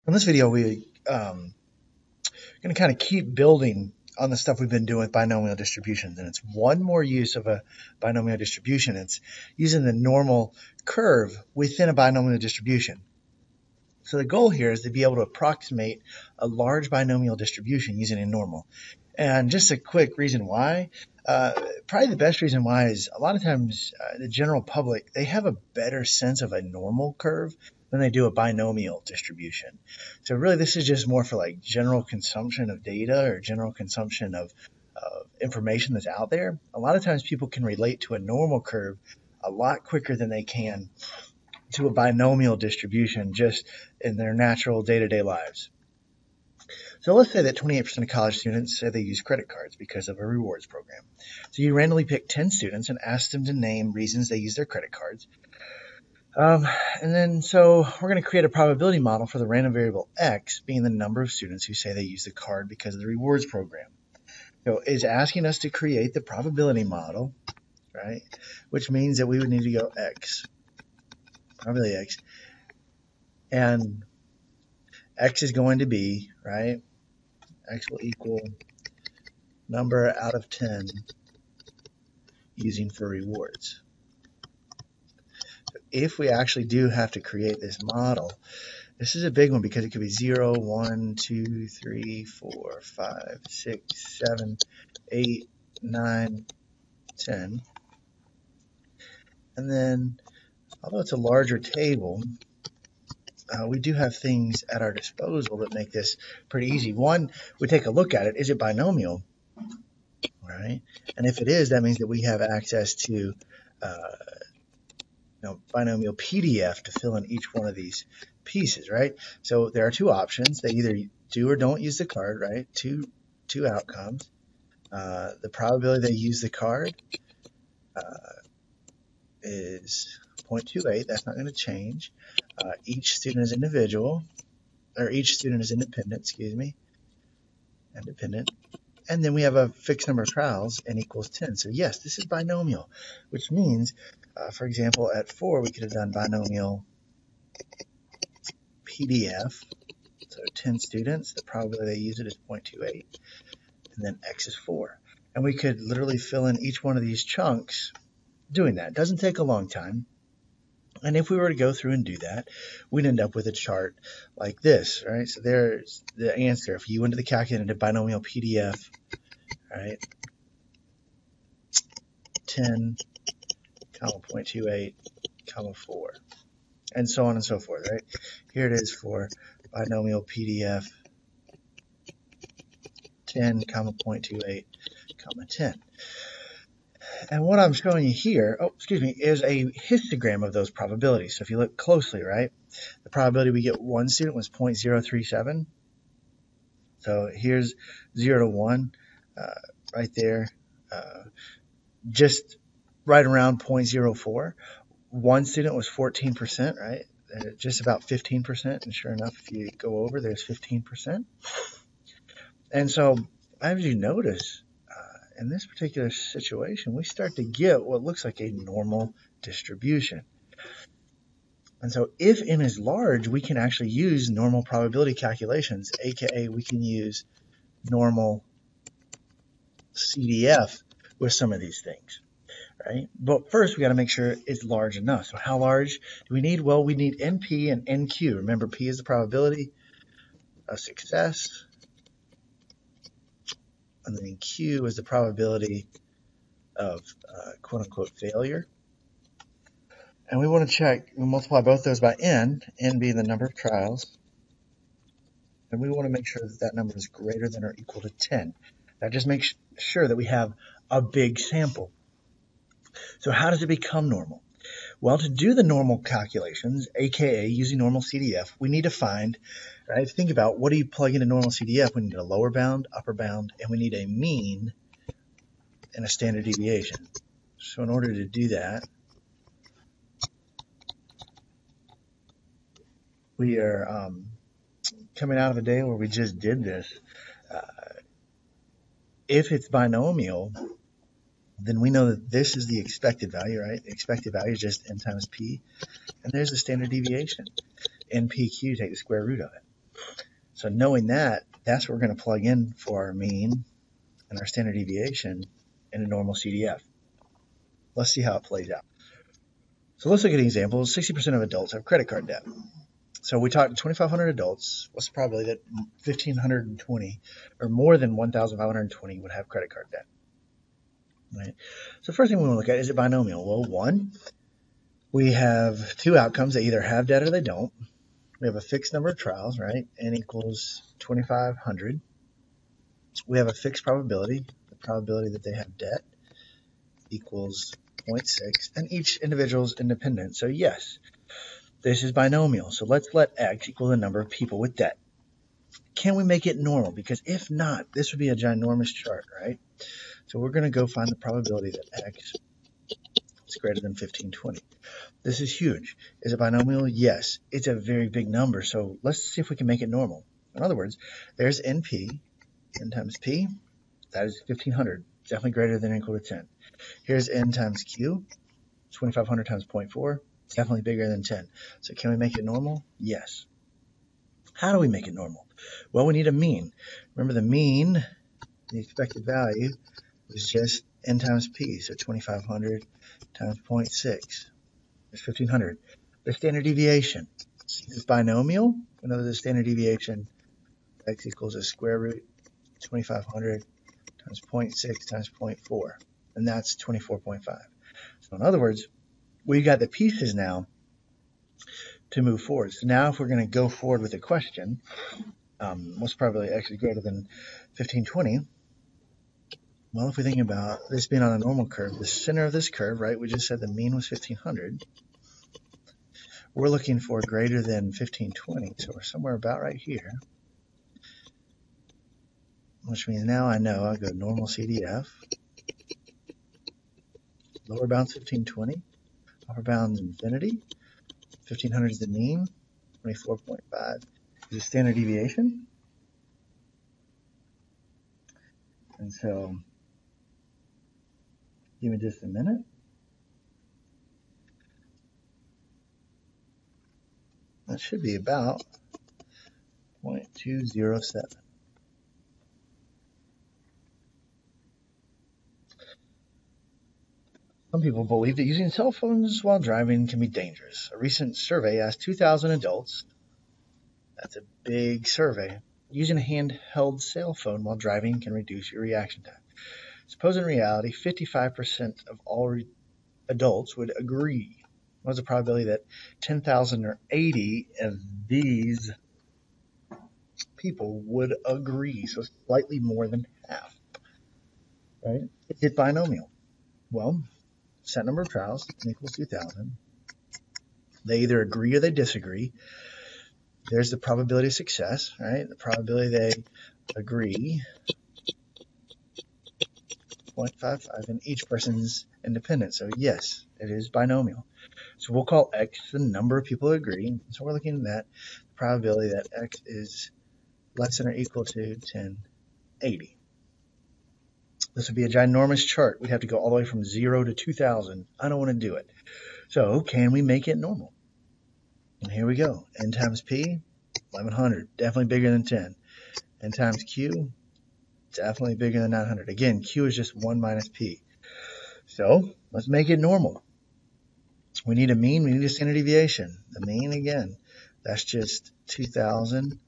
In this video, we're going to kind of keep building on the stuff we've been doing with binomial distributions. And it's one more use of a binomial distribution. It's using the normal curve within a binomial distribution. So the goal here is to be able to approximate a large binomial distribution using a normal. And just a quick reason why, probably the best reason why is a lot of times the general public, they have a better sense of a normal curve than they do a binomial distribution. So really this is just more for like general consumption of data or general consumption of information that's out there. A lot of times people can relate to a normal curve a lot quicker than they can to a binomial distribution just in their natural day-to-day lives. So let's say that 28% of college students say they use credit cards because of a rewards program. So you randomly pick 10 students and ask them to name reasons they use their credit cards. And then so we're going to create a probability model for the random variable x being the number of students who say they use the card because of the rewards program. So it's asking us to create the probability model, right? Which means that we would need to go x, probability x, and x is going to be, right? X will equal number out of 10 using for rewards. If we actually do have to create this model, this is a big one because it could be 0, 1, 2, 3, 4, 5, 6, 7, 8, 9, 10. And then, although it's a larger table, we do have things at our disposal that make this pretty easy. One, we take a look at it. Is it binomial? Right? And if it is, that means that we have access to binomial PDF to fill in each one of these pieces, right? So there are two options. They either do or don't use the card, right? Two outcomes. The probability they use the card is 0.28. That's not going to change. Each student is individual, or each student is independent, independent. And then we have a fixed number of trials, n equals 10. So yes, this is binomial, which means, for example, at 4, we could have done binomial PDF. So 10 students, the probability they use it is 0.28, and then x is 4. And we could literally fill in each one of these chunks doing that. It doesn't take a long time. And if we were to go through and do that, we'd end up with a chart like this, right? So there's the answer. If you went to the calculator and did binomial PDF, right, 10, 0.28, 4, and so on and so forth, right? Here it is for binomial PDF, 10, 0.28, 10. And what I'm showing you here, is a histogram of those probabilities. So if you look closely, right, the probability we get one student was 0.037. So here's 0 to 1 right there, just right around 0.04. One student was 14%, right? Just about 15%. And sure enough, if you go over, there's 15%. And so as you notice, in this particular situation, we start to get what looks like a normal distribution. And so if n is large, we can actually use normal probability calculations, aka we can use normal CDF with some of these things, right? But first, we got to make sure it's large enough. So how large do we need? Well, we need NP and NQ. Remember, P is the probability of success, and then Q is the probability of quote-unquote failure. And we want to check, we multiply both those by n being the number of trials, and we want to make sure that that number is greater than or equal to 10. That just makes sure that we have a big sample. So how does it become normal? Well, to do the normal calculations, aka using normal CDF, we need to find, right? Think about, what do you plug into normal CDF? We need a lower bound, upper bound, and we need a mean and a standard deviation. So in order to do that, we are coming out of a day where we just did this. If it's binomial, then we know that this is the expected value, right? The expected value is just n times p, and there's the standard deviation. NPQ, take the square root of it. So knowing that, that's what we're going to plug in for our mean and our standard deviation in a normal CDF. Let's see how it plays out. So let's look at examples. 60% of adults have credit card debt. So we talked to 2,500 adults. What's the probability that 1,520 or more than 1,520 would have credit card debt? Right. So first thing we want to look at, is it binomial? Well, one, we have two outcomes. They either have debt or they don't. We have a fixed number of trials, right? N equals 2,500. We have a fixed probability. The probability that they have debt equals 0.6, and each individual is independent. So yes, this is binomial. So let's let x equal the number of people with debt. Can we make it normal? Because if not, this would be a ginormous chart, right? So we're going to go find the probability that x is greater than 1520. This is huge. Is it binomial? Yes. It's a very big number. So let's see if we can make it normal. In other words, there's NP, n times p. That is 1,500. Definitely greater than or equal to 10. Here's n times q. 2,500 times 0.4. Definitely bigger than 10. So can we make it normal? Yes. How do we make it normal? Well, we need a mean. Remember, the mean, the expected value, is just n times p. So 2,500 times 0.6 is 1,500. The standard deviation is binomial. We know that the standard deviation, x equals a square root 2,500 times 0.6 times 0.4. And that's 24.5. So in other words, we've got the pieces now to move forward. So now if we're going to go forward with a question, what's probably x is greater than 1520? Well, if we think about this being on a normal curve, the center of this curve, right, we just said the mean was 1,500. We're looking for greater than 1520, so we're somewhere about right here. Which means now I know I go normal CDF. Lower bound's 1520. Upper bound's infinity. 1,500 is the mean. 24.5 is the standard deviation. And so, give me just a minute. That should be about 0.207. Some people believe that using cell phones while driving can be dangerous. A recent survey asked 2,000 adults, that's a big survey, using a handheld cell phone while driving can reduce your reaction time. Suppose in reality 55% of all adults would agree. What's the probability that 10,000 or 80 of these people would agree? So slightly more than half, right? Is it binomial? Well, set number of trials equals 2,000. They either agree or they disagree. There's the probability of success, right? The probability they agree, 0.55, and each person's independent. So yes, it is binomial. So we'll call x the number of people who agree. So we're looking at the probability that x is less than or equal to 1080. This would be a ginormous chart. We'd have to go all the way from 0 to 2,000. I don't want to do it. So can we make it normal? And here we go. N times P, 1,100. Definitely bigger than 10. N times Q, definitely bigger than 900. Again, Q is just 1 minus P. So let's make it normal. We need a mean. We need a standard deviation. The mean, again, that's just 2,000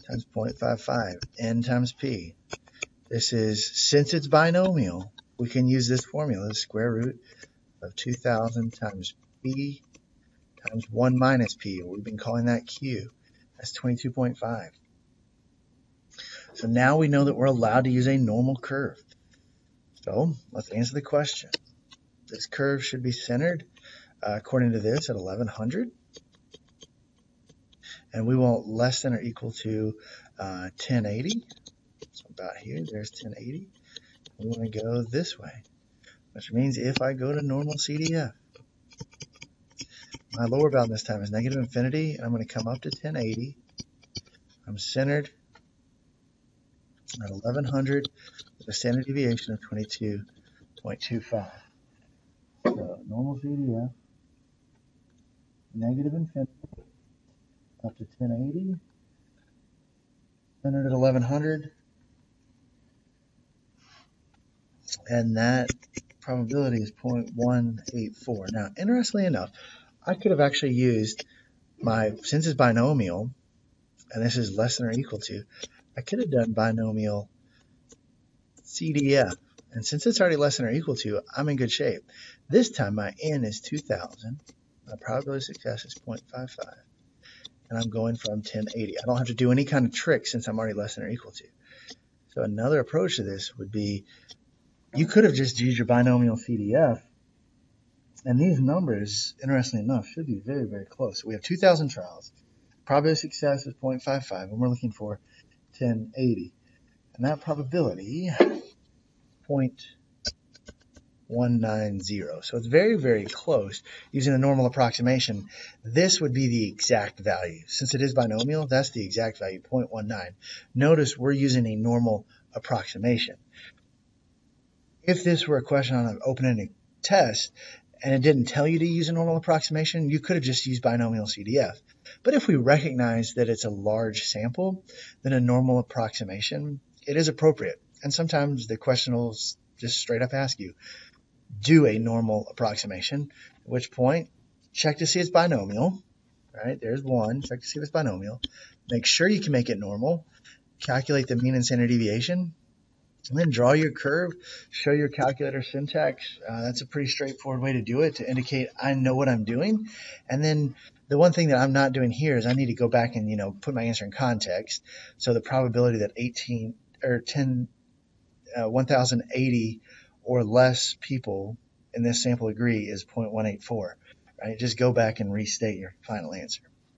times 0.55. N times P. This is, since it's binomial, we can use this formula, the square root of 2,000 times P times 1 minus P. We've been calling that Q. That's 22.5. So now we know that we're allowed to use a normal curve. So let's answer the question. This curve should be centered, according to this, at 1,100. And we want less than or equal to 1080. So about here, there's 1080. We want to go this way, which means if I go to normal CDF, my lower bound this time is negative infinity, and I'm going to come up to 1080. I'm centered at 1,100 with a standard deviation of 22.25. So normal CDF, negative infinity, up to 1080. centered at 1100, and that probability is 0.184. Now, interestingly enough, I could have actually used since it's binomial, and this is less than or equal to, I could have done binomial CDF. And since it's already less than or equal to, I'm in good shape. This time my N is 2000, my probability of success is 0.55, and I'm going from 1080. I don't have to do any kind of trick since I'm already less than or equal to. So another approach to this would be, you could have just used your binomial CDF, and these numbers, interestingly enough, should be very, very close. We have 2,000 trials. Probability of success is 0.55, and we're looking for 1080. And that probability, 0.190. So it's very, very close. Using a normal approximation, this would be the exact value. Since it is binomial, that's the exact value, 0.19. Notice we're using a normal approximation. If this were a question on an open-ended test, and it didn't tell you to use a normal approximation, you could have just used binomial CDF. But if we recognize that it's a large sample, then a normal approximation, it is appropriate. And sometimes the question will just straight up ask you, do a normal approximation, at which point, check to see it's binomial. Right, there's one, check to see if it's binomial. Make sure you can make it normal. Calculate the mean and standard deviation. And then draw your curve, show your calculator syntax. That's a pretty straightforward way to do it, to indicate I know what I'm doing. And then the one thing that I'm not doing here is I need to go back and, put my answer in context. So the probability that 1080 or less people in this sample agree is 0.184, right? Just go back and restate your final answer.